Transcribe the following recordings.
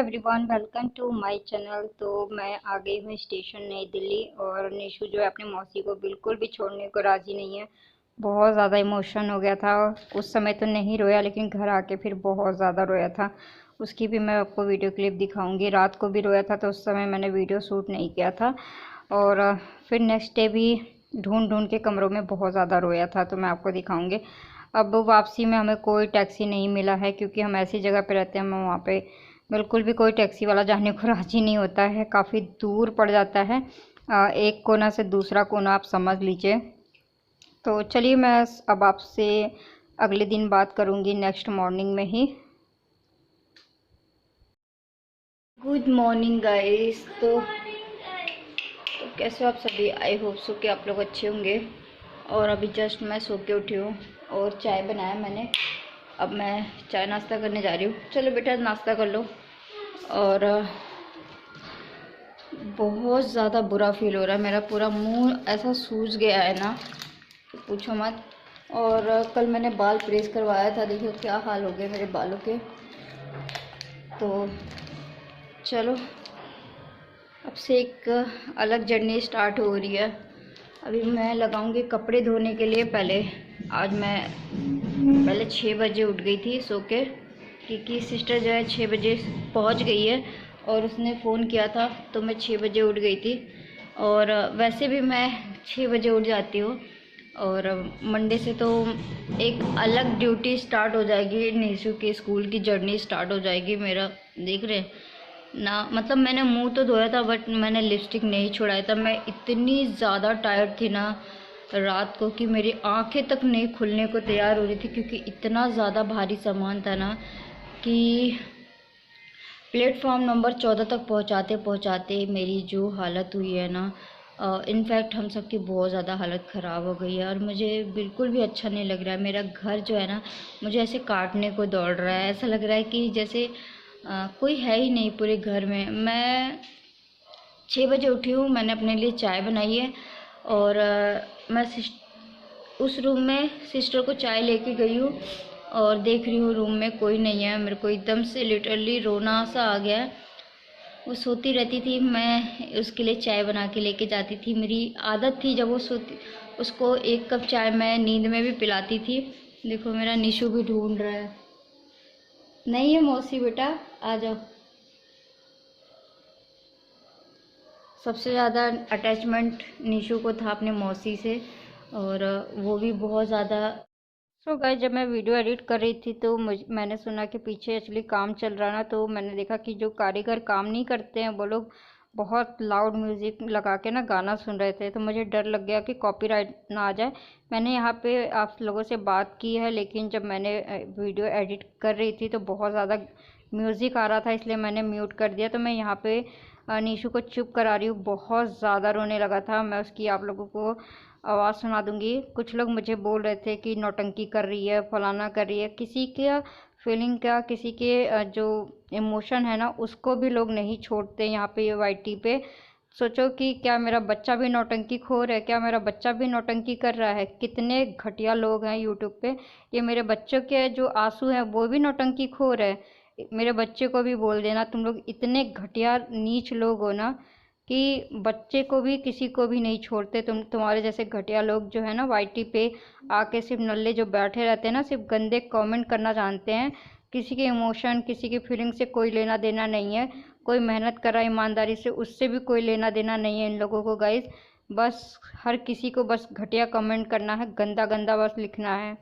Everyone, welcome to my channel. तो मैं आ गई हूँ स्टेशन नई दिल्ली और निशु जो है अपनी मौसी को बिल्कुल भी छोड़ने को राज़ी नहीं है। बहुत ज़्यादा इमोशन हो गया था। उस समय तो नहीं रोया, लेकिन घर आके फिर बहुत ज़्यादा रोया था। उसकी भी मैं आपको वीडियो क्लिप दिखाऊंगी। रात को भी रोया था, तो उस समय मैंने वीडियो शूट नहीं किया था। और फिर नेक्स्ट डे भी ढूंढ ढूंढ के कमरों में बहुत ज़्यादा रोया था, तो मैं आपको दिखाऊंगी। अब वापसी में हमें कोई टैक्सी नहीं मिला है, क्योंकि हम ऐसी जगह पे रहते हैं, हम वहाँ पे बिल्कुल भी कोई टैक्सी वाला जाने को राज़ी नहीं होता है। काफ़ी दूर पड़ जाता है, एक कोना से दूसरा कोना, आप समझ लीजिए। तो चलिए, मैं अब आपसे अगले दिन बात करूँगी, नेक्स्ट मॉर्निंग में ही। Good morning guys. तो कैसे हो आप सभी? आई होप सो कि आप लोग अच्छे होंगे। और अभी जस्ट मैं सो के उठी हूँ और चाय बनाया मैंने। अब मैं चाय नाश्ता करने जा रही हूँ। चलो बेटा, नाश्ता कर लो। और बहुत ज़्यादा बुरा फील हो रहा है, मेरा पूरा मुंह ऐसा सूज गया है ना, तो पूछो मत। और कल मैंने बाल प्रेस करवाया था, देखो क्या हाल हो गए मेरे बालों के। तो चलो, अब से एक अलग जर्नी स्टार्ट हो रही है। अभी मैं लगाऊंगी कपड़े धोने के लिए। आज मैं पहले 6 बजे उठ गई थी सो के, क्योंकि सिस्टर जो है 6 बजे पहुंच गई है और उसने फ़ोन किया था, तो मैं 6 बजे उठ गई थी। और वैसे भी मैं 6 बजे उठ जाती हूँ। और मंडे से तो एक अलग ड्यूटी स्टार्ट हो जाएगी, निशु के स्कूल की जर्नी स्टार्ट हो जाएगी। मेरा देख रहे ना, मतलब मैंने मुंह तो धोया था, बट मैंने लिपस्टिक नहीं छुड़ाया था। मैं इतनी ज़्यादा टायर्ड थी ना रात को कि मेरी आंखें तक नहीं खुलने को तैयार हो रही थी, क्योंकि इतना ज़्यादा भारी सामान था ना कि प्लेटफॉर्म नंबर 14 तक पहुंचाते पहुंचाते मेरी जो हालत हुई है ना, इनफैक्ट हम सब की बहुत ज़्यादा हालत ख़राब हो गई है। और मुझे बिल्कुल भी अच्छा नहीं लग रहा है। मेरा घर जो है ना, मुझे ऐसे काटने को दौड़ रहा है। ऐसा लग रहा है कि जैसे कोई है ही नहीं पूरे घर में। मैं 6 बजे उठी हूँ, मैंने अपने लिए चाय बनाई है। और मैं उस रूम में सिस्टर को चाय लेके गई हूँ और देख रही हूँ रूम में कोई नहीं है। मेरे को एकदम से लिटरली रोना सा आ गया है। वो सोती रहती थी, मैं उसके लिए चाय बना के लेके जाती थी। मेरी आदत थी, जब वो सोती उसको 1 कप चाय मैं नींद में भी पिलाती थी। देखो, मेरा निशु भी ढूंढ रहा है। नहीं है मौसी बेटा, आ जाओ। सबसे ज़्यादा अटैचमेंट निशु को था अपने मौसी से, और वो भी बहुत ज़्यादा। सो गाइस, जब मैं वीडियो एडिट कर रही थी तो मैंने सुना कि पीछे एक्चुअली काम चल रहा ना, तो मैंने देखा कि जो कारीगर काम नहीं करते हैं वो लोग बहुत लाउड म्यूज़िक लगा के ना गाना सुन रहे थे। तो मुझे डर लग गया कि कॉपीराइट ना आ जाए। मैंने यहाँ पे आप लोगों से बात की है, लेकिन जब मैंने वीडियो एडिट कर रही थी तो बहुत ज़्यादा म्यूज़िक आ रहा था, इसलिए मैंने म्यूट कर दिया। तो मैं यहाँ पे निशु को चुप करा रही हूँ। बहुत ज़्यादा रोने लगा था। मैं उसकी आप लोगों को आवाज़ सुना दूंगी। कुछ लोग मुझे बोल रहे थे कि नौटंकी कर रही है, फलाना कर रही है। किसी के फीलिंग का, किसी के जो इमोशन है ना, उसको भी लोग नहीं छोड़ते यहाँ पे वाईटी पे। सोचो कि क्या मेरा बच्चा भी नौटंकी खोर है? क्या मेरा बच्चा भी नौटंकी कर रहा है? कितने घटिया लोग हैं यूट्यूब पे। ये मेरे बच्चों के जो आंसू हैं वो भी नौटंकी खोर है। मेरे बच्चे को भी बोल देना, तुम लोग इतने घटिया नीच लोग हो ना कि बच्चे को भी, किसी को भी नहीं छोड़ते। तुम्हारे जैसे घटिया लोग जो है ना वाईटी पे आके सिर्फ नल्ले जो बैठे रहते हैं ना, सिर्फ गंदे कमेंट करना जानते हैं। किसी के इमोशन, किसी की फीलिंग से कोई लेना देना नहीं है। कोई मेहनत कर रहा है ईमानदारी से, उससे भी कोई लेना देना नहीं है इन लोगों को गाइस। बस हर किसी को बस घटिया कमेंट करना है, गंदा गंदा बस लिखना है,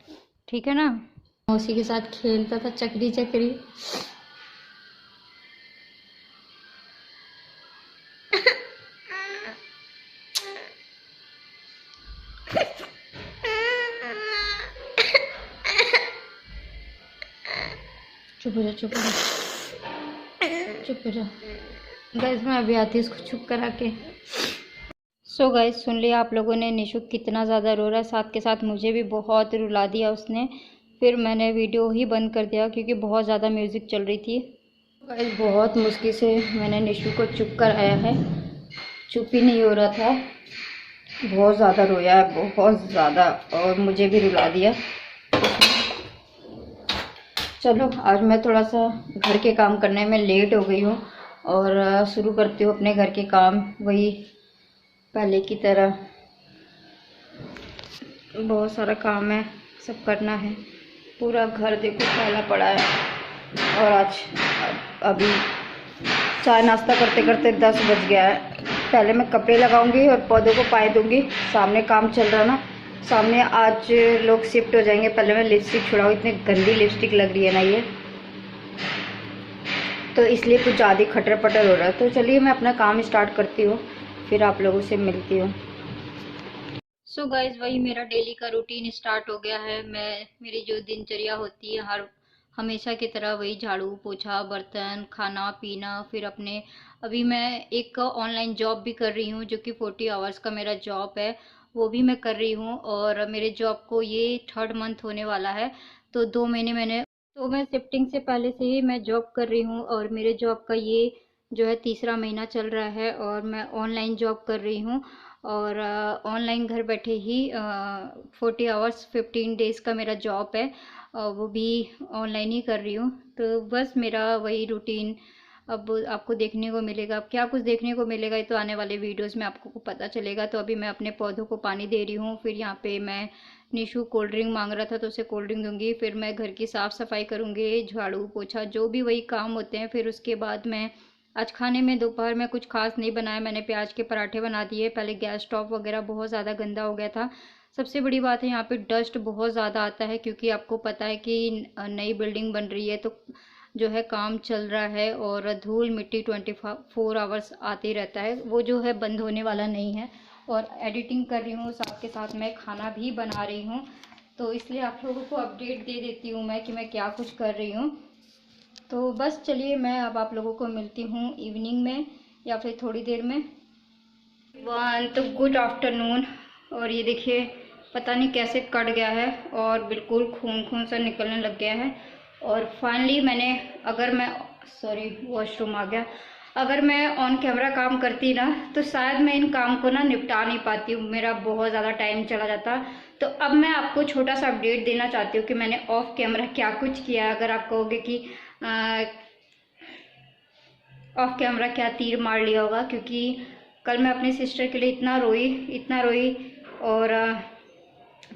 ठीक है ना। मौसी के साथ खेलता था चकरी चकरी। चुप हो जा, चुप हो जा, चुप हो जा। गाइस, मैं अभी आती हूँ इसको चुप करा के। सो गाइस, सुन लिया आप लोगों ने निशु कितना ज़्यादा रो रहा है। साथ के साथ मुझे भी बहुत रुला दिया उसने। फिर मैंने वीडियो ही बंद कर दिया क्योंकि बहुत ज़्यादा म्यूज़िक चल रही थी। गाइस, बहुत मुश्किल से मैंने निशु को चुप कराया है। चुप ही नहीं हो रहा था, बहुत ज़्यादा रोया है, बहुत ज़्यादा, और मुझे भी रुला दिया। चलो, आज मैं थोड़ा सा घर के काम करने में लेट हो गई हूँ और शुरू करती हूँ अपने घर के काम वही पहले की तरह। बहुत सारा काम है, सब करना है। पूरा घर देखो फैला पड़ा है और आज अभी चाय नाश्ता करते करते 10 बज गया है। पहले मैं कपड़े लगाऊंगी और पौधों को पानी दूंगी। सामने काम चल रहा ना, सामने आज लोग शिफ्ट हो जाएंगे। पहले मैं लिपस्टिक छुड़ाऊँ, इतनी गंदी लिपस्टिक लग रही है ना ये, तो इसलिए कुछ ज़्यादा खटर पटर हो रहा है। तो चलिए मैं अपना काम स्टार्ट करती हूँ, फिर आप लोगों से मिलती हूँ। सो गाइज, वही मेरा डेली का रूटीन स्टार्ट हो गया है। मेरी जो दिनचर्या होती है हमेशा की तरह वही झाड़ू पोछा बर्तन खाना पीना, फिर अपने अभी मैं एक ऑनलाइन जॉब भी कर रही हूँ जो कि 40 आवर्स का मेरा जॉब है, वो भी मैं कर रही हूँ। और मेरे जॉब को ये 3rd मंथ होने वाला है, तो 2 महीने मैं शिफ्टिंग से पहले से ही मैं जॉब कर रही हूँ और मेरे जॉब का ये जो है 3रा महीना चल रहा है और मैं ऑनलाइन जॉब कर रही हूँ। और ऑनलाइन घर बैठे ही 40 आवर्स 15 डेज़ का मेरा जॉब है, वो भी ऑनलाइन ही कर रही हूँ। तो बस मेरा वही रूटीन अब आपको देखने को मिलेगा। अब क्या कुछ देखने को मिलेगा ये तो आने वाले वीडियोस में आपको पता चलेगा। तो अभी मैं अपने पौधों को पानी दे रही हूँ, फिर यहाँ पे मैं निशु कोल्ड ड्रिंक मांग रहा था तो उसे कोल्ड ड्रिंक दूंगी, फिर मैं घर की साफ़ सफाई करूँगी, झाड़ू पोछा जो भी वही काम होते हैं। फिर उसके बाद मैं आज खाने में दोपहर में कुछ खास नहीं बनाया, मैंने प्याज के पराठे बना दिए। पहले गैस स्टोव वगैरह बहुत ज़्यादा गंदा हो गया था। सबसे बड़ी बात है यहाँ पे डस्ट बहुत ज़्यादा आता है, क्योंकि आपको पता है कि नई बिल्डिंग बन रही है, तो जो है काम चल रहा है और धूल मिट्टी 24 आवर्स आते रहता है, वो जो है बंद होने वाला नहीं है। और एडिटिंग कर रही हूँ, साथ के साथ मैं खाना भी बना रही हूँ, तो इसलिए आप लोगों को अपडेट दे देती हूँ मैं कि मैं क्या कुछ कर रही हूँ। तो बस चलिए मैं अब आप लोगों को मिलती हूँ इवनिंग में या फिर थोड़ी देर में। तो गुड आफ्टरनून। और ये देखिए पता नहीं कैसे कट गया है और बिल्कुल खून खून सा निकलने लग गया है। और फाइनली मैंने वॉशरूम आ गया। अगर मैं ऑन कैमरा काम करती ना तो शायद मैं इन काम को ना निपटा नहीं पाती हूँ, मेरा बहुत ज़्यादा टाइम चला जाता। तो अब मैं आपको छोटा सा अपडेट देना चाहती हूँ कि मैंने ऑफ कैमरा क्या कुछ किया। अगर आप कहोगे कि ऑफ कैमरा क्या तीर मार लिया होगा, क्योंकि कल मैं अपनी सिस्टर के लिए इतना रोई और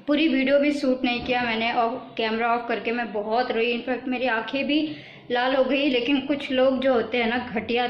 पूरी वीडियो भी शूट नहीं किया मैंने। ऑफ कैमरा ऑफ करके मैं बहुत रोई, इनफैक्ट मेरी आंखें भी लाल हो गई। लेकिन कुछ लोग जो होते हैं ना घटिया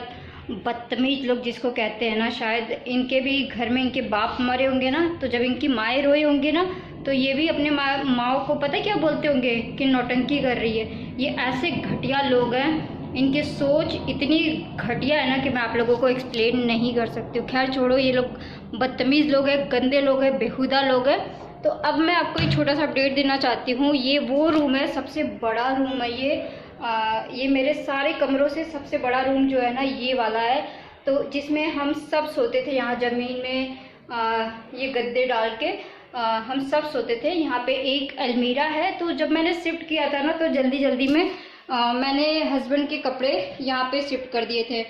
बदतमीज लोग जिसको कहते हैं ना, शायद इनके भी घर में इनके बाप मरे होंगे ना, तो जब इनकी माएँ रोई होंगी ना तो ये भी अपने माओ को पता क्या बोलते होंगे कि नौटंकी कर रही है। ये ऐसे घटिया लोग हैं, इनकी सोच इतनी घटिया है ना कि मैं आप लोगों को एक्सप्लेन नहीं कर सकती हूँ। खैर छोड़ो, ये लोग बदतमीज़ लोग हैं, गंदे लोग हैं, बेहुदा लोग हैं। तो अब मैं आपको एक छोटा सा अपडेट देना चाहती हूँ। ये वो रूम है, सबसे बड़ा रूम है ये मेरे सारे कमरों से सबसे बड़ा रूम जो है ना ये वाला है। तो जिसमें हम सब सोते थे, यहाँ ज़मीन में ये गद्दे डाल के हम सब सोते थे। यहाँ पे एक अलमीरा है। तो जब मैंने शिफ्ट किया था ना तो जल्दी जल्दी में मैंने हस्बैंड के कपड़े यहाँ पे शिफ्ट कर दिए थे।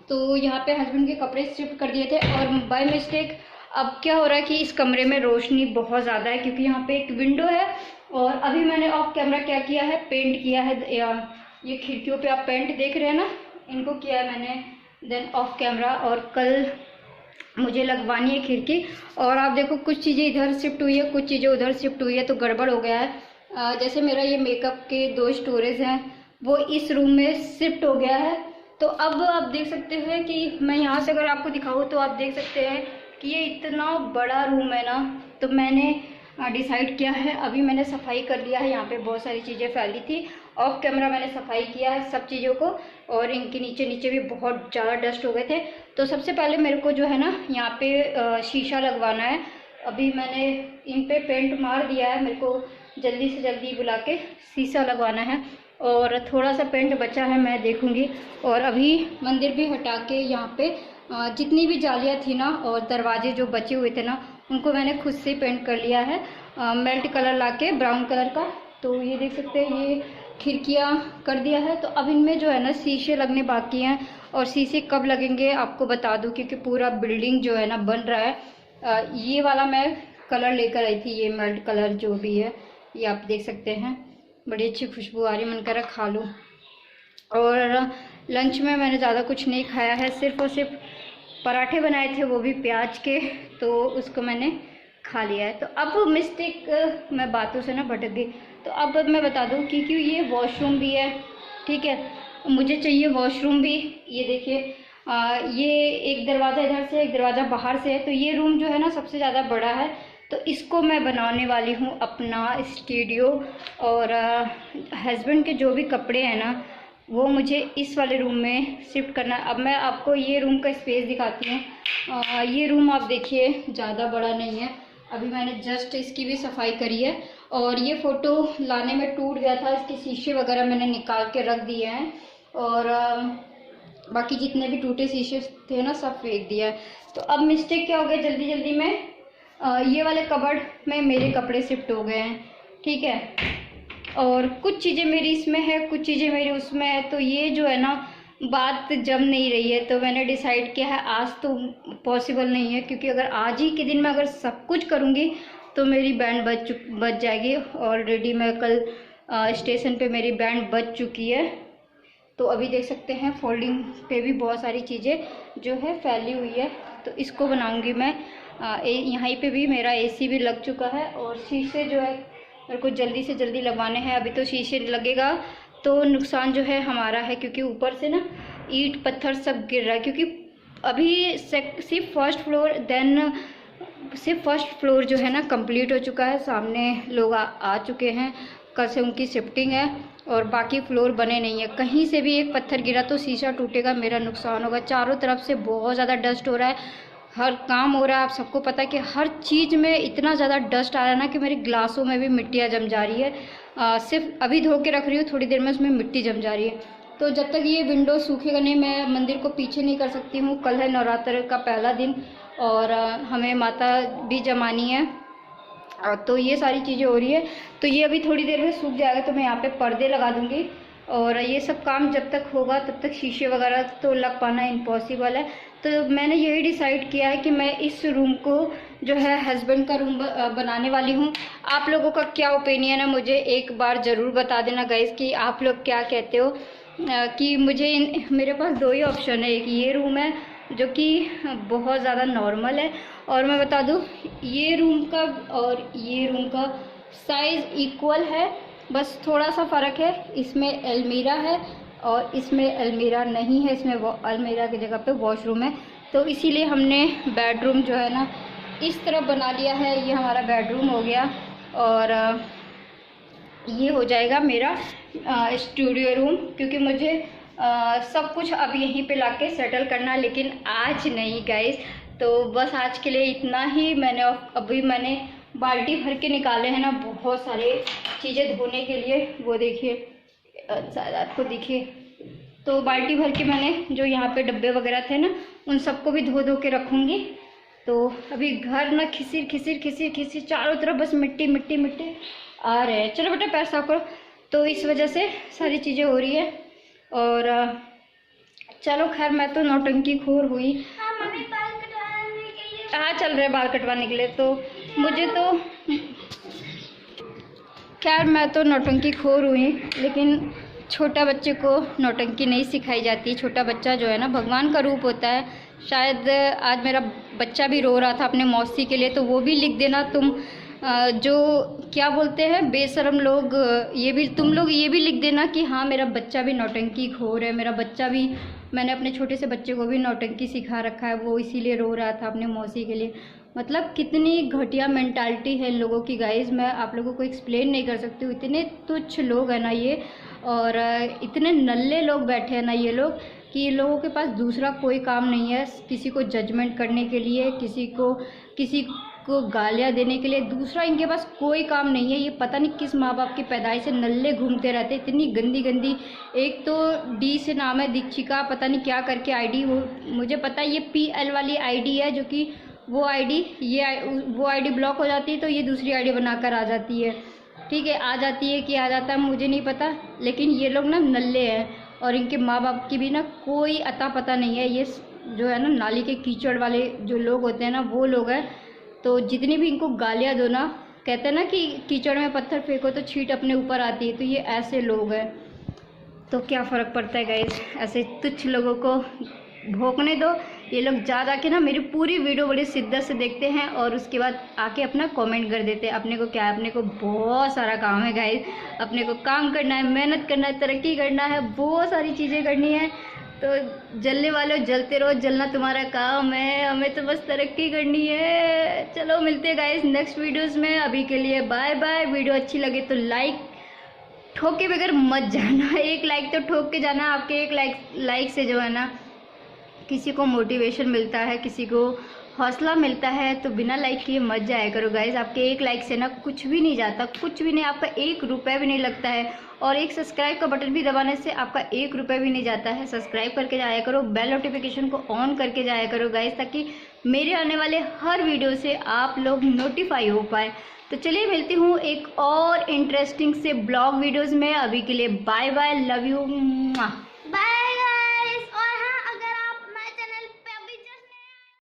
तो यहाँ पे हस्बैंड के कपड़े शिफ्ट कर दिए थे और बाय मिस्टेक अब क्या हो रहा है कि इस कमरे में रोशनी बहुत ज़्यादा है, क्योंकि यहाँ पे एक विंडो है। और अभी मैंने ऑफ कैमरा क्या किया है, पेंट किया है। ये खिड़कियों पे आप पेंट देख रहे हैं ना, इनको किया है मैंने देन ऑफ कैमरा। और कल मुझे लगवानी है खिड़की। और आप देखो कुछ चीज़ें इधर शिफ्ट हुई है, कुछ चीज़ें उधर शिफ्ट हुई है, तो गड़बड़ हो गया है। जैसे मेरा ये मेकअप के 2 स्टोरेज हैं वो इस रूम में शिफ्ट हो गया है। तो अब आप देख सकते हैं कि मैं यहाँ से अगर आपको दिखाऊँ तो आप देख सकते हैं कि ये इतना बड़ा रूम है ना। तो मैंने डिसाइड किया है, अभी मैंने सफाई कर लिया है। यहाँ पे बहुत सारी चीज़ें फैली थी, ऑफ कैमरा मैंने सफाई किया है सब चीज़ों को। और इनके नीचे भी बहुत ज़्यादा डस्ट हो गए थे। तो सबसे पहले मेरे को जो है ना यहाँ पे शीशा लगवाना है। अभी मैंने इन पे पेंट मार दिया है, मेरे को जल्दी से जल्दी बुला के शीशा लगवाना है। और थोड़ा सा पेंट बचा है, मैं देखूँगी। और अभी मंदिर भी हटा के यहाँ पे जितनी भी जालियाँ थी ना और दरवाजे जो बचे हुए थे ना उनको मैंने खुद से पेंट कर लिया है, मेल्ट कलर लाके ब्राउन कलर का। तो ये देख सकते हैं ये खिड़कियाँ कर दिया है। तो अब इनमें जो है ना शीशे लगने बाकी हैं, और शीशे कब लगेंगे आपको बता दूं, क्योंकि पूरा बिल्डिंग जो है ना बन रहा है। ये वाला मैं कलर लेकर आई थी, ये मेल्ट कलर जो भी है ये आप देख सकते हैं, बड़ी अच्छी खुशबू आ रही है, मन कर रहा खा लूँ। और लंच में मैंने ज़्यादा कुछ नहीं खाया है, सिर्फ़ और सिर्फ पराठे बनाए थे, वो भी प्याज के, तो उसको मैंने खा लिया है। तो अब मिस्टेक मैं बातों से ना भटक गई। तो अब मैं बता दूं कि क्यों ये वॉशरूम भी है, ठीक है, मुझे चाहिए वॉशरूम भी। ये देखिए ये एक दरवाज़ा इधर से, एक दरवाज़ा बाहर से है। तो ये रूम जो है ना सबसे ज़्यादा बड़ा है, तो इसको मैं बनाने वाली हूँ अपना स्टूडियो। और हस्बैंड के जो भी कपड़े हैं ना वो मुझे इस वाले रूम में शिफ्ट करना है। अब मैं आपको ये रूम का स्पेस दिखाती हूँ। ये रूम आप देखिए ज़्यादा बड़ा नहीं है, अभी मैंने जस्ट इसकी भी सफाई करी है। और ये फ़ोटो लाने में टूट गया था, इसके शीशे वगैरह मैंने निकाल के रख दिए हैं, और बाकी जितने भी टूटे शीशे थे ना सब फेंक दिया है। तो अब मिस्टेक क्या हो गया, जल्दी जल्दी में ये वाले कबर्ड में मेरे कपड़े शिफ्ट हो गए हैं, ठीक है, और कुछ चीज़ें मेरी इसमें है, कुछ चीज़ें मेरी उसमें है। तो ये जो है ना बात जम नहीं रही है। तो मैंने डिसाइड किया है आज तो पॉसिबल नहीं है, क्योंकि अगर आज ही के दिन मैं अगर सब कुछ करूँगी तो मेरी बैंड बज जाएगी। ऑलरेडी मैं कल स्टेशन पे मेरी बैंड बज चुकी है। तो अभी देख सकते हैं फोल्डिंग पे भी बहुत सारी चीज़ें जो है फैली हुई है, तो इसको बनाऊंगी मैं। यहाँ पे भी मेरा एसी भी लग चुका है, और शीशे जो है मेरे को जल्दी से जल्दी लगवाने हैं। अभी तो शीशे लगेगा तो नुकसान जो है हमारा है, क्योंकि ऊपर से ना ईंट पत्थर सब गिर रहा है। क्योंकि अभी सिर्फ फर्स्ट फ्लोर जो है ना कंप्लीट हो चुका है, सामने लोग आ चुके हैं, कल से उनकी शिफ्टिंग है, और बाकी फ्लोर बने नहीं है। कहीं से भी एक पत्थर गिरा तो शीशा टूटेगा, मेरा नुकसान होगा। चारों तरफ से बहुत ज़्यादा डस्ट हो रहा है, हर काम हो रहा है। आप सबको पता है कि हर चीज़ में इतना ज़्यादा डस्ट आ रहा है ना कि मेरे ग्लासों में भी मिट्टियाँ जम जा रही है। सिर्फ अभी धो के रख रही हूँ, थोड़ी देर में उसमें मिट्टी जम जा रही है। तो जब तक ये विंडो सूखेगा नहीं, मैं मंदिर को पीछे नहीं कर सकती हूँ। कल है नवरात्र का पहला दिन, और हमें माता भी जमानी है, तो ये सारी चीज़ें हो रही है। तो ये अभी थोड़ी देर में सूख जाएगा, तो मैं यहाँ पे पर्दे लगा दूँगी। और ये सब काम जब तक होगा तब तक शीशे वगैरह तो लग पाना इम्पॉसिबल है। तो मैंने यही डिसाइड किया है कि मैं इस रूम को जो है हस्बैंड का रूम बनाने वाली हूँ। आप लोगों का क्या ओपिनियन है मुझे एक बार ज़रूर बता देना गाइस, कि आप लोग क्या कहते हो। कि मुझे मेरे पास दो ही ऑप्शन है, एक ये रूम है जो कि बहुत ज़्यादा नॉर्मल है, और मैं बता दूँ ये रूम का और ये रूम का साइज़ इक्वल है, बस थोड़ा सा फ़र्क है। इसमें अलमीरा है और इसमें अलमीरा नहीं है, इसमें अलमीरा की जगह पे वॉशरूम है। तो इसीलिए हमने बेडरूम जो है ना इस तरह बना लिया है। ये हमारा बेडरूम हो गया, और ये हो जाएगा मेरा स्टूडियो रूम, क्योंकि मुझे सब कुछ अब यहीं पे लाके सेटल करना है, लेकिन आज नहीं गाइस। तो बस आज के लिए इतना ही। अभी मैंने बाल्टी भर के निकाले हैं ना बहुत सारे चीज़ें धोने के लिए, वो देखिए शायद आपको दिखे। तो बाल्टी भर के मैंने जो यहाँ पे डब्बे वगैरह थे ना उन सबको भी धो धो के रखूँगी। तो अभी घर ना खिसिर खिसिर खिसिर खिसिर चारों तरफ बस मिट्टी मिट्टी मिट्टी आ रहे हैं। चलो बेटा पैसा करो। तो इस वजह से सारी चीज़ें हो रही है। और चलो खैर मैं तो नौटंकी खोर हुई। हाँ चल रहे बाल कटवाने के लिए, तो मुझे तो खैर मैं तो नौटंकी खोर हुई, लेकिन छोटा बच्चे को नौटंकी नहीं सिखाई जाती। छोटा बच्चा जो है ना भगवान का रूप होता है। शायद आज मेरा बच्चा भी रो रहा था अपने मौसी के लिए, तो वो भी लिख देना तुम जो क्या बोलते हैं बेशरम लोग, ये भी तुम लोग ये भी लिख देना कि हाँ मेरा बच्चा भी नौटंकी खोर है। मेरा बच्चा भी, मैंने अपने छोटे से बच्चे को भी नौटंकी सिखा रखा है, वो इसीलिए रो रहा था अपने मौसी के लिए। मतलब कितनी घटिया मेंटालिटी है इन लोगों की गाइस, मैं आप लोगों को एक्सप्लेन नहीं कर सकती हूँ। इतने तुच्छ लोग हैं ना ये, और इतने नल्ले लोग बैठे हैं ना ये लोग, कि ये लोगों के पास दूसरा कोई काम नहीं है किसी को जजमेंट करने के लिए, किसी को गालियाँ देने के लिए। दूसरा इनके पास कोई काम नहीं है। ये पता नहीं किस माँ बाप की पैदाइश से नल्ले घूमते रहते, इतनी गंदी गंदी। एक तो डी से नाम है दीक्षिका, पता नहीं क्या करके आईडी, वो मुझे पता है ये PL वाली आईडी है, जो कि वो आईडी ब्लॉक हो जाती है तो ये दूसरी आईडी बनाकर आ जाती है। ठीक है, आ जाती है कि आ जाता है मुझे नहीं पता, लेकिन ये लोग ना नल्ले हैं, और इनके माँ बाप की भी ना कोई अता पता नहीं है। ये जो है ना नाली के कीचड़ वाले जो लोग होते हैं ना वो लोग हैं। तो जितनी भी इनको गालियाँ दो ना, कहते हैं ना कि कीचड़ में पत्थर फेंको तो छींट अपने ऊपर आती है, तो ये ऐसे लोग हैं। तो क्या फ़र्क पड़ता है गाइस, ऐसे तुच्छ लोगों को भोंकने दो। ये लोग जा के ना मेरी पूरी वीडियो बड़ी शिद्दत से देखते हैं और उसके बाद आके अपना कमेंट कर देते हैं। अपने को क्या है, अपने को बहुत सारा काम है गाइस, अपने को काम करना है, मेहनत करना है, तरक्की करना है, बहुत सारी चीज़ें करनी है। तो जलने वालों जलते रहो, जलना तुम्हारा काम है, हमें तो बस तरक्की करनी है। चलो मिलते हैं गाइस नेक्स्ट वीडियोज़ में, अभी के लिए बाय बाय। वीडियो अच्छी लगे तो लाइक ठोक के बगैर मत जाना, एक लाइक तो ठोक के जाना। आपके एक लाइक से जो है ना किसी को मोटिवेशन मिलता है, किसी को हौसला मिलता है, तो बिना लाइक किए मत जाया करो गाइज। आपके एक लाइक से ना कुछ भी नहीं जाता, कुछ भी नहीं, आपका 1 रुपया भी नहीं लगता है। और एक सब्सक्राइब का बटन भी दबाने से आपका 1 रुपया भी नहीं जाता है। सब्सक्राइब करके जाया करो, बेल नोटिफिकेशन को ऑन करके जाया करो गाइज, ताकि मेरे आने वाले हर वीडियो से आप लोग नोटिफाई हो पाए। तो चलिए मिलती हूँ एक और इंटरेस्टिंग से ब्लॉग वीडियोज़ में। अभी के लिए बाय बाय, लव यू।